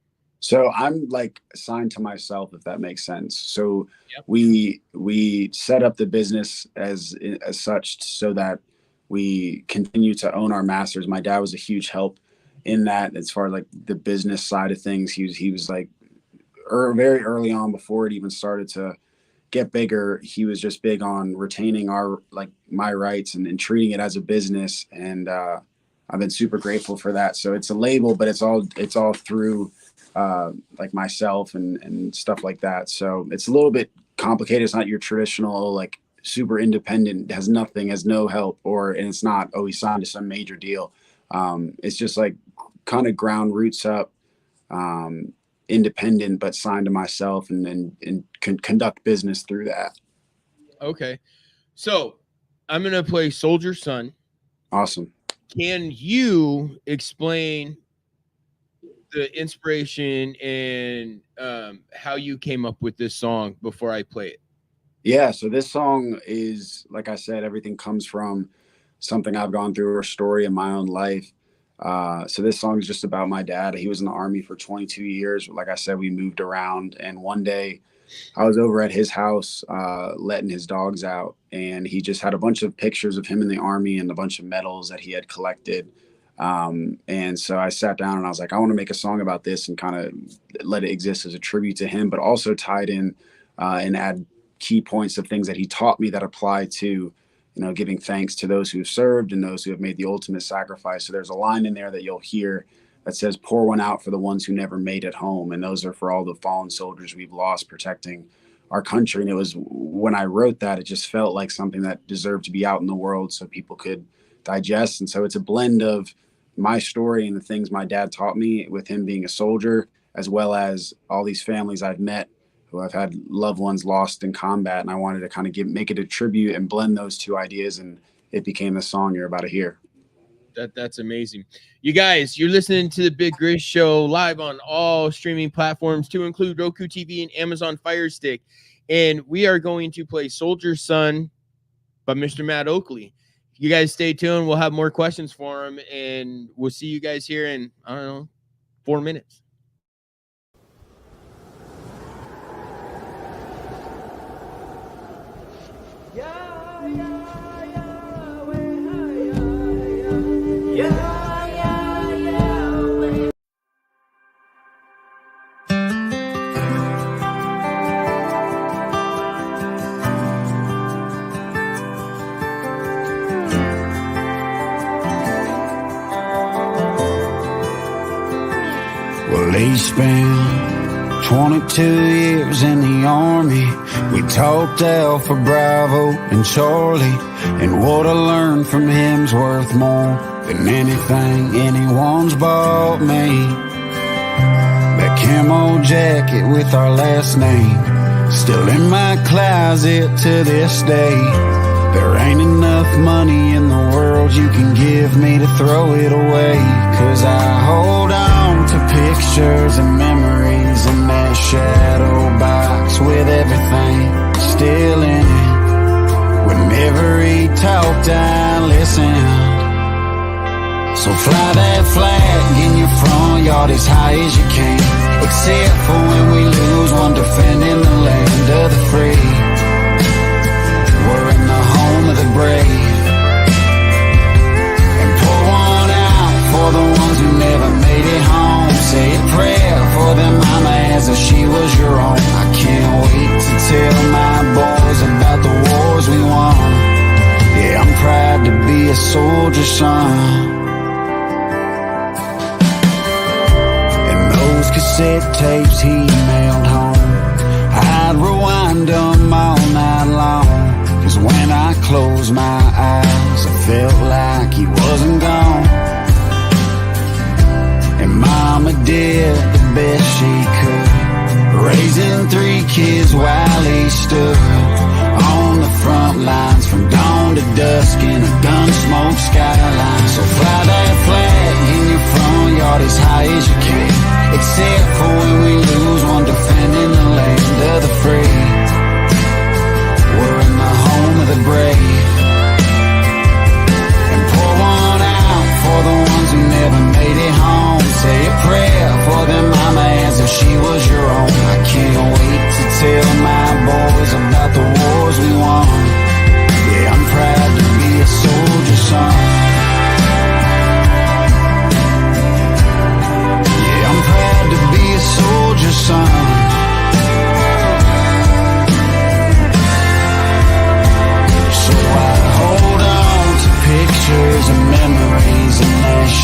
So I'm like signed to myself, if that makes sense. So we set up the business as such so that we continue to own our masters. My dad was a huge help in that, as far as like the business side of things. He was like very early on, before it even started to get bigger, he was just big on retaining my rights and treating it as a business. And I've been super grateful for that. So it's a label, but it's all through like myself and stuff like that. So it's a little bit complicated. It's not your traditional, like, super independent, has no help, and it's not, oh, he signed to some major deal. It's just like kind of ground roots up, independent, but signed to myself and conduct business through that. Okay. So I'm going to play Soldier Son. Awesome. Can you explain the inspiration and how you came up with this song before I play it? Yeah, so this song is, like I said, everything comes from something I've gone through, or a story in my own life. So this song is just about my dad. He was in the Army for 22 years. Like I said, we moved around, and one day I was over at his house letting his dogs out, and he just had a bunch of pictures of him in the Army and a bunch of medals that he had collected. And so I sat down and I was like, I want to make a song about this and kind of let it exist as a tribute to him, but also tied in and add key points of things that he taught me that apply to, giving thanks to those who have served and those who have made the ultimate sacrifice. So there's a line in there that you'll hear that says, pour one out for the ones who never made it home. And those are for all the fallen soldiers we've lost protecting our country. And it was, when I wrote that, it just felt like something that deserved to be out in the world so people could digest. And so it's a blend of my story and the things my dad taught me, with him being a soldier, as well as all these families I've met who I've had loved ones lost in combat. And I wanted to kind of make it a tribute and blend those two ideas. And it became the song you're about to hear. That's amazing. You guys, you're listening to the Big Grizz Show live on all streaming platforms, to include Roku TV and Amazon Fire Stick. And we are going to play Soldier Son by Mr. Matt Oakley. You guys stay tuned. We'll have more questions for him, and we'll see you guys here in, 4 minutes. Well, he spent 22 years in the Army. We talked Alpha, Bravo, and Charlie, and what I learned from him's worth more than anything anyone's bought me. That camo jacket with our last name, still in my closet to this day. There ain't enough money in the world you can give me to throw it away, 'cause I hold on to pictures and memories in that shadow box with everything still in it. Whenever he talked, I listened. So fly that flag in your front yard as high as you can, except for when we lose one, defending the land of the free. We're in the home of the brave, and pour one out for the ones who never made it home. Say a prayer for them mama as if she was your own. I can't wait to tell my boys about the wars we won. Yeah, I'm proud to be a soldier son. And those cassette tapes he mailed home, I'd rewind them all night long. 'Cause when I closed my eyes, I felt like he wasn't gone. And mama did the best she could, raising 3 kids while he stood on the front lines from dawn to dusk in a gun-smoke skyline. So fly that flag in your front yard as high as you can, except for when we lose one, defending the land of the free. We're in the home of the brave, and pour one out for the ones who never made it home. Say a prayer for them mama as if she was your own. I can't wait to tell my boys about the wars we won. Yeah, I'm proud to be a soldier son.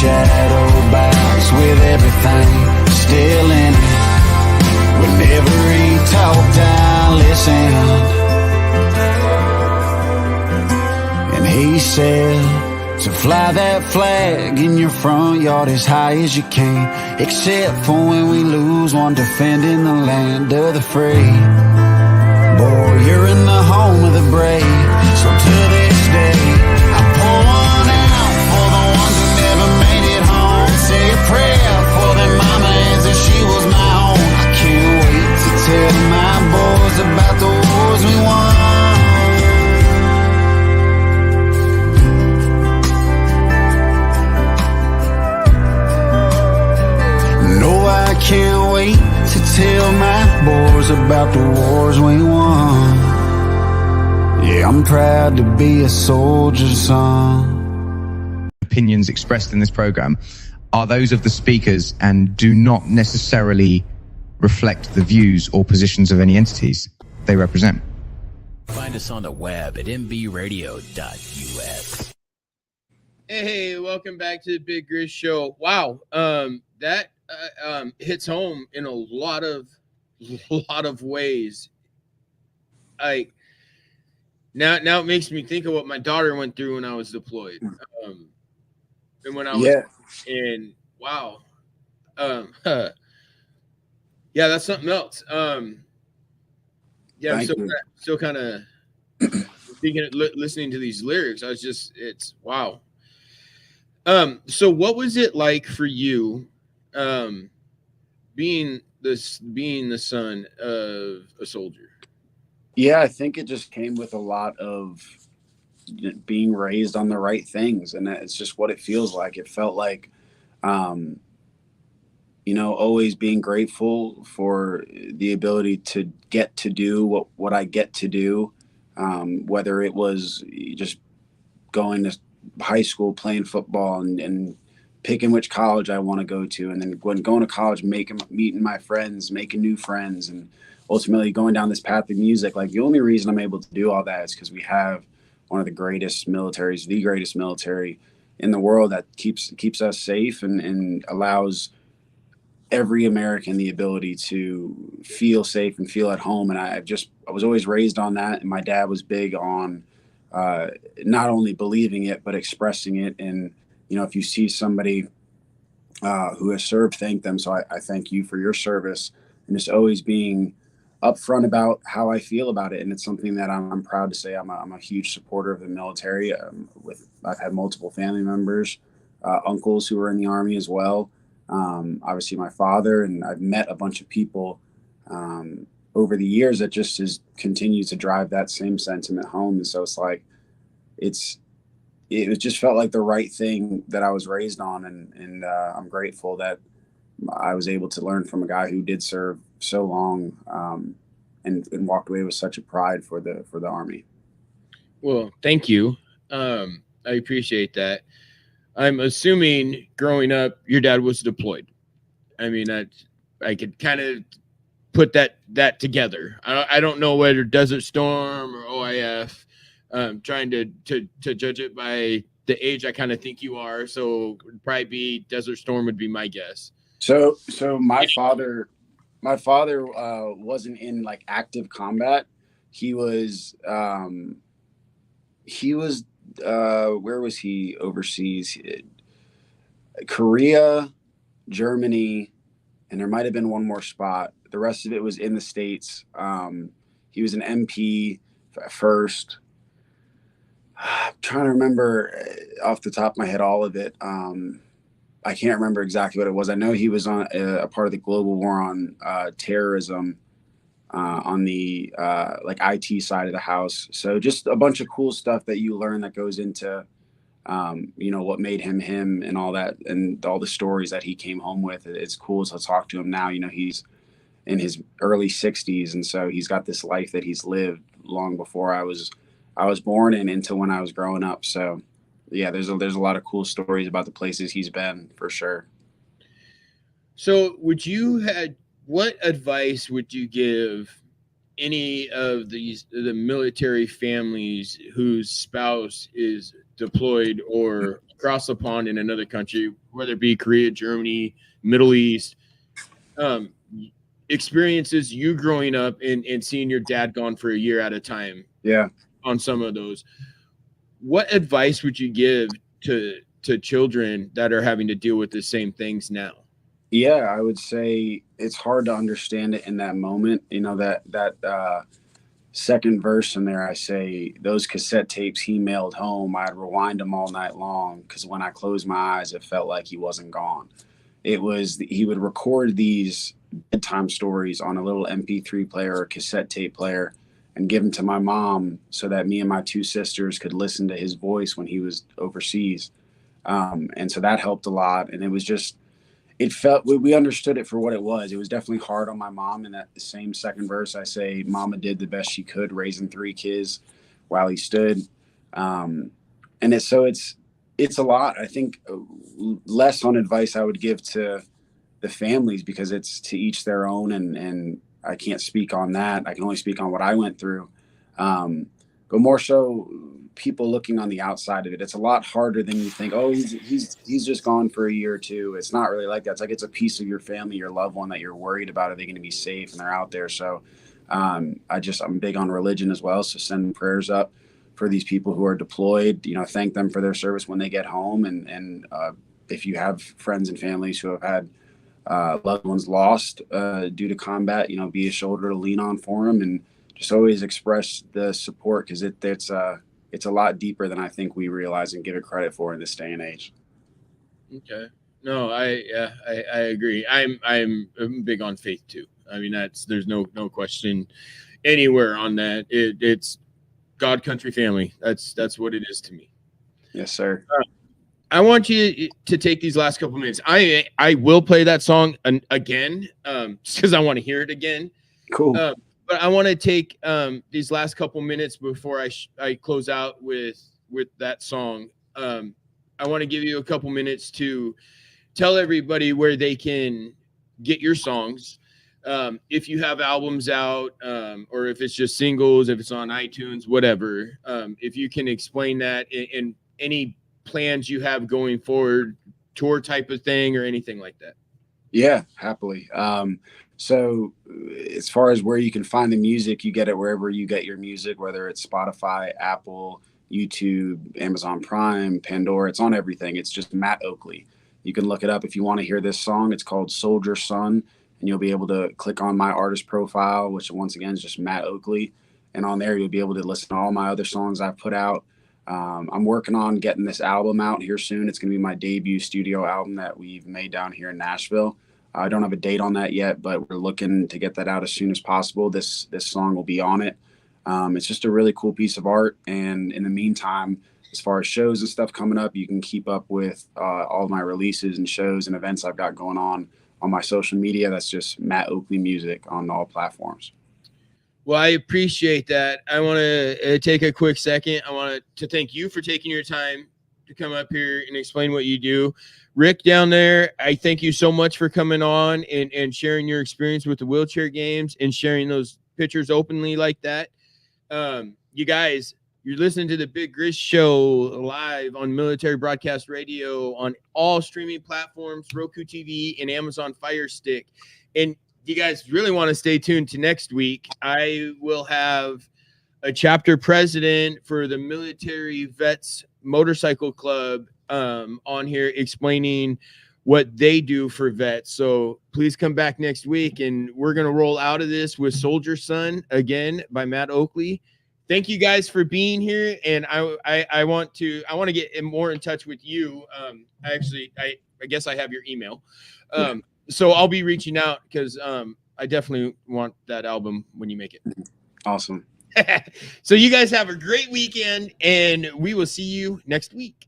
shadow box with everything still in it. Whenever he talked, I listened. And he said to fly that flag in your front yard as high as you can, except for when we lose one defending the land of the free. Boy, you're in the home of the brave, so to this day I pour one out for the ones who never made it home. Say a prayer for their mama as if she was my own. I can't wait to tell my boys about the wars we won. No, I can't wait to tell my boys about the wars we won. Yeah, I'm proud to be a soldier's son. Opinions expressed in this program are those of the speakers and do not necessarily reflect the views or positions of any entities they represent. Find us on the web at mbradio.us. Hey, welcome back to the Big Grizz Show. Wow, that hits home in a lot of ways. Like now it makes me think of what my daughter went through when I was deployed, and when I was in. Wow, yeah, that's something else. Yeah, I'm still kind of thinking, listening to these lyrics. It's wow. So what was it like for you, being the son of a soldier? Yeah, I think it just came with a lot of being raised on the right things, and it's just what it feels like. It felt like, always being grateful for the ability to get to do what I get to do, whether it was just going to high school, playing football, and picking which college I want to go to, and then going to college, meeting my friends, making new friends, and ultimately going down this path of music. Like, the only reason I'm able to do all that is because we have one of the greatest militaries, the greatest military in the world, that keeps us safe and allows every American the ability to feel safe and feel at home. And I was always raised on that. And my dad was big on not only believing it, but expressing it. And, if you see somebody who has served, thank them. So I thank you for your service, and just always being upfront about how I feel about it. And it's something that I'm proud to say. I'm a huge supporter of the military. I've had multiple family members, uncles who were in the Army as well. Obviously my father, and I've met a bunch of people over the years that just continues to drive that same sentiment home. And so it's like, it just felt like the right thing that I was raised on. And I'm grateful that I was able to learn from a guy who did serve so long, and walked away with such a pride for the Army. Well, thank you. I appreciate that. I'm assuming growing up, your dad was deployed. I mean, I could kind of put that together. I don't know whether Desert Storm or OIF. Trying to judge it by the age I kind of think you are. So it'd probably be Desert Storm would be my guess. So my father wasn't in like active combat. He was where was he overseas? Korea, Germany, and there might've been one more spot. The rest of it was in the States. He was an MP first. I'm trying to remember off the top of my head all of it. I can't remember exactly what it was. I know he was on a part of the global war on terrorism on the like IT side of the house. So just a bunch of cool stuff that you learn that goes into what made him and all that, and all the stories that he came home with. It's cool to talk to him now. He's in his early 60s, and so he's got this life that he's lived long before I was born and into when I was growing up. So yeah, there's a lot of cool stories about the places he's been, for sure. So what advice would you give any of the military families whose spouse is deployed or across the pond in another country, whether it be Korea, Germany, Middle East, experiences you growing up and seeing your dad gone for a year at a time. Yeah. On some of those, what advice would you give to children that are having to deal with the same things now? Yeah, I would say it's hard to understand it in that moment. You know, that second verse in there, I say, those cassette tapes he mailed home, I'd rewind them all night long, because when I closed my eyes, it felt like he wasn't gone. He would record these bedtime stories on a little MP3 player or cassette tape player and give them to my mom so that me and my two sisters could listen to his voice when he was overseas. And so that helped a lot. And it was just, it felt, we understood it for what it was. It was definitely hard on my mom. And at the same second verse, I say, Mama did the best she could raising 3 kids while he stood. And it's a lot. I think less on advice I would give to the families, because it's to each their own. And I can't speak on that. I can only speak on what I went through. But more so people looking on the outside of it. It's a lot harder than you think. Oh, he's just gone for a year or two. It's not really like that. It's like, it's a piece of your family, your loved one that you're worried about. Are they going to be safe? And they're out there. So I'm big on religion as well. So send prayers up for these people who are deployed, thank them for their service when they get home. And if you have friends and families who have had loved ones lost due to combat, be a shoulder to lean on for them, and just always express the support, because it's a lot deeper than I think we realize and give it credit for in this day and age. Okay. No, I agree. I'm big on faith too. I mean, there's no question anywhere on that. It's God, country, family. That's what it is to me. Yes, sir. I want you to take these last couple minutes. I will play that song again, because I want to hear it again. Cool. But I want to take these last couple minutes before I close out with that song. I want to give you a couple minutes to tell everybody where they can get your songs. If you have albums out, or if it's just singles, if it's on iTunes, whatever. If you can explain that and any plans you have going forward, tour type of thing or anything like that. Yeah, happily. So as far as where you can find the music, you get it wherever you get your music, whether it's Spotify, Apple, YouTube, Amazon Prime, Pandora. It's on everything. It's just Matt Oakley. You can look it up if you want to hear this song. It's called Soldier Son, and you'll be able to click on my artist profile, which once again is just Matt Oakley. And on there, you'll be able to listen to all my other songs I've put out. I'm working on getting this album out here soon. It's going to be my debut studio album that we've made down here in Nashville. I don't have a date on that yet, but we're looking to get that out as soon as possible. This song will be on it. It's just a really cool piece of art. And in the meantime, as far as shows and stuff coming up, you can keep up with all my releases and shows and events I've got going on my social media. That's just Matt Oakley Music on all platforms. Well, I appreciate that. I want to take a quick second. I want to thank you for taking your time to come up here and explain what you do. Rick down there, I thank you so much for coming on and sharing your experience with the wheelchair games and sharing those pictures openly like that. You guys, you're listening to the Big Grizz Show live on Military Broadcast Radio on all streaming platforms, Roku TV and Amazon Fire Stick. And you guys really want to stay tuned to next week. I will have a chapter president for the Military Vets Motorcycle Club on here explaining what they do for vets. So please come back next week, and we're going to roll out of this with Soldier Son again by Matt Oakley. Thank you guys for being here. And I want to get more in touch with you. I guess I have your email. So I'll be reaching out because I definitely want that album when you make it. Awesome. So you guys have a great weekend, and we will see you next week.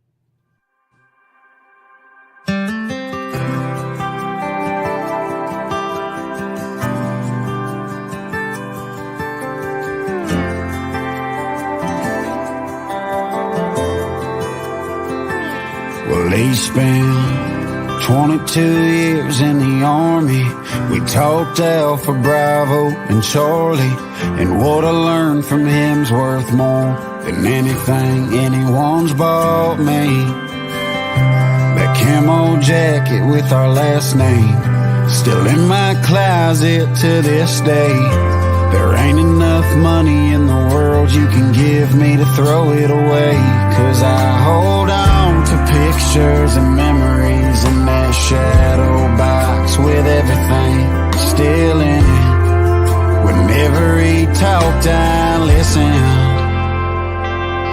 Well, he spent 22 years in the army. We talked Alpha, Bravo, and Charlie, and what I learned from him's worth more than anything anyone's bought me. camo jacket with our last name, still in my closet to this day. There ain't enough money in the world you can give me to throw it away. 'Cause I hold on to pictures and memories in that shadow box with everything still in it. Whenever he talked, I listened.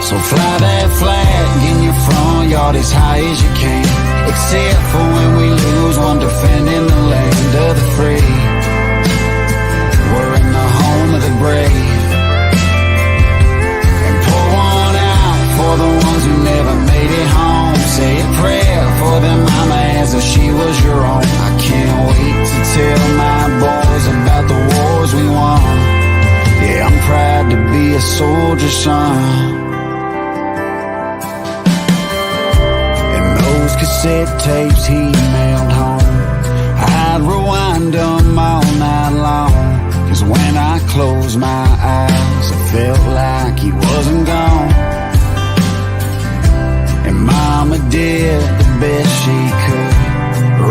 So fly that flag in your front yard as high as you can, except for when we lose one, defending the land of the free. We're in the home of the brave. And pour one out for the ones who never made it home. Say a prayer for their mama as if she was your own. I can't wait to tell my boys about the wars we won. Yeah, I'm proud to be a soldier's son. Cassette tapes he mailed home, I'd rewind them all night long. 'Cause when I closed my eyes, it felt like he wasn't gone. And mama did the best she could,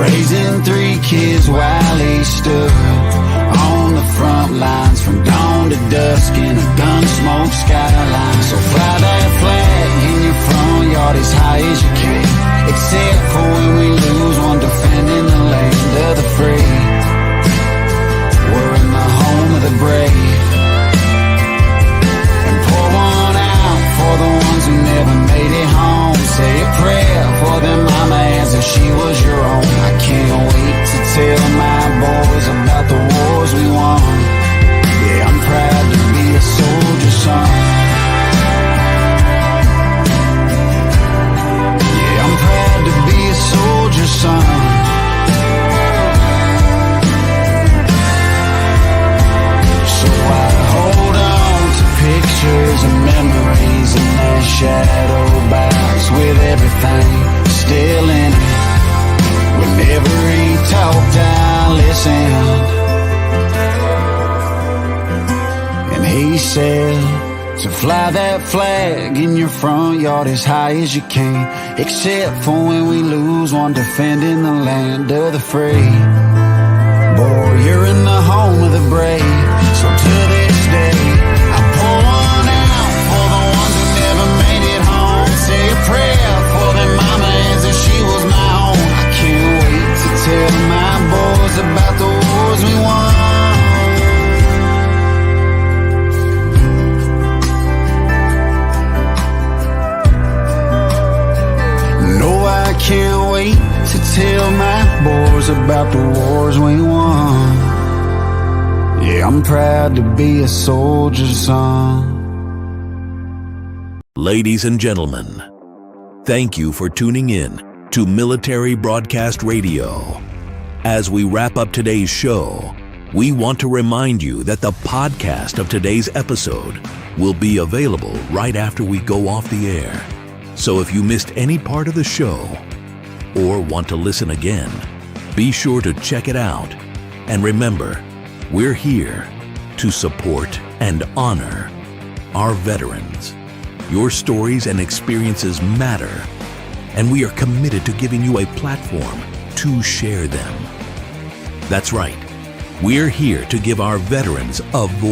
raising 3 kids while he stood on the front lines from dawn to dusk in a gunsmoke skyline. So fly that flag in your front yard as high as you can, except for when we lose one, defending the land of the free. We're in the home of the brave. And pour one out for the ones who never made it home. Say a prayer for their mama as if she was your own. I can't wait to tell my boys about the wars we won. Yeah, I'm proud to be a soldier's son. To be a soldier's son. So I hold on to pictures and memories in that shadow box with everything still in it. Whenever he talked, I listened. And he said to fly that flag in your front yard as high as you can, except for when we lose one, defending the land of the free. Boy, you're in the home of the brave. So to this day, I pour one out for the ones who never made it home. Say a prayer for their mama as if she was my own. I can't wait to tell my boys about the wars we won. I can't wait to tell my boys about the wars we won. Yeah, I'm proud to be a soldier's son. Ladies and gentlemen, thank you for tuning in to Military Broadcast Radio. As we wrap up today's show, we want to remind you that the podcast of today's episode will be available right after we go off the air. So if you missed any part of the show or want to listen again, be sure to check it out. And remember, we're here to support and honor our veterans. Your stories and experiences matter, and we are committed to giving you a platform to share them. That's right. We're here to give our veterans a voice.